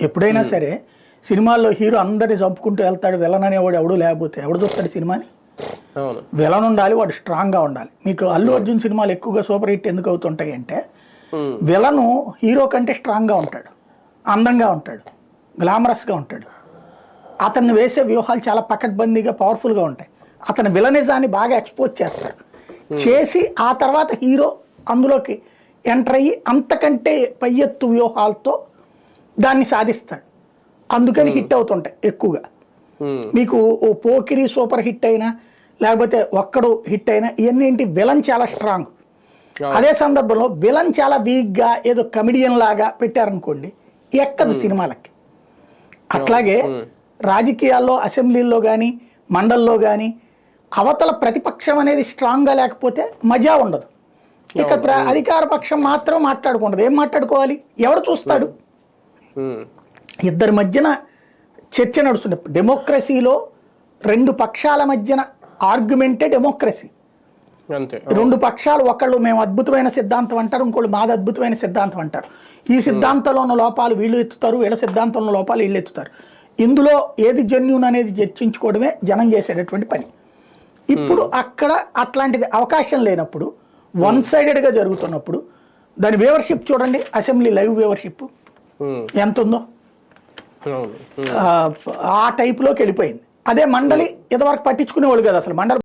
ఎప్పుడైనా సరే సినిమాల్లో హీరో అందరిని చంపుకుంటూ వెళ్తాడు, విలన్ అనేవాడు ఎవడు లేకపోతే ఎవడు చూస్తాడు సినిమాని? విలన్ ఉండాలి, వాడు స్ట్రాంగ్గా ఉండాలి. మీకు అల్లు అర్జున్ సినిమాలు ఎక్కువగా సూపర్ హిట్ ఎందుకు అవుతుంటాయి అంటే విలను హీరో కంటే స్ట్రాంగ్గా ఉంటాడు, అందంగా ఉంటాడు, గ్లామరస్గా ఉంటాడు. అతన్ని వేసే వ్యూహాలు చాలా పకడ్బందీగా పవర్ఫుల్గా ఉంటాయి. అతని విలనిజాన్ని బాగా ఎక్స్పోజ్ చేస్తాడు, చేసి ఆ తర్వాత హీరో అందులోకి ఎంటర్ అయ్యి అంతకంటే పై ఎత్తు వ్యూహాలతో దాన్ని సాధిస్తాడు. అందుకని హిట్ అవుతుంటాయి ఎక్కువగా. మీకు ఓ పోకిరి సూపర్ హిట్ అయినా లేకపోతే ఒక్కడు హిట్ అయినా ఇవన్నీ ఏంటి, విలన్ చాలా స్ట్రాంగ్. అదే సందర్భంలో విలన్ చాలా వీక్గా ఏదో కమెడియన్ లాగా పెట్టారనుకోండి, ఎక్కదు సినిమాలకి. అట్లాగే రాజకీయాల్లో అసెంబ్లీల్లో కానీ మండల్లో కానీ అవతల ప్రతిపక్షం అనేది స్ట్రాంగ్గా లేకపోతే మజా ఉండదు. ఇక్కడ అధికార పక్షం మాత్రం మాట్లాడుకుంటుంది. ఏం మాట్లాడుకోవాలి, ఎవడు చూస్తాడు? ఇద్దరి మధ్యన చర్చ నడుస్తుంది. డెమోక్రసీలో రెండు పక్షాల మధ్యన ఆర్గ్యుమెంటే డెమోక్రసీ. రెండు పక్షాలు, ఒకళ్ళు మేము అద్భుతమైన సిద్ధాంతం అంటారు, ఇంకోళ్ళు మాది అద్భుతమైన సిద్ధాంతం అంటారు. ఈ సిద్ధాంతంలో ఉన్న లోపాలు వీళ్ళు ఎత్తుతారు, వీళ్ళ సిద్ధాంతంలో లోపాలు వీళ్ళు ఎత్తుతారు. ఇందులో ఏది జెన్యూన్ అనేది చర్చించుకోవడమే జనం చేసేటటువంటి పని. ఇప్పుడు అక్కడ అట్లాంటిది అవకాశం లేనప్పుడు, వన్ సైడెడ్గా జరుగుతున్నప్పుడు దాని వ్యూవర్షిప్ చూడండి. అసెంబ్లీ లైవ్ వ్యూవర్షిప్ ఎంత ఉందో ఆ టైప్లోకి వెళ్ళిపోయింది. అదే మండలి ఇంతవరకు పట్టించుకునేవాళ్ళు కదా అసలు. మండలి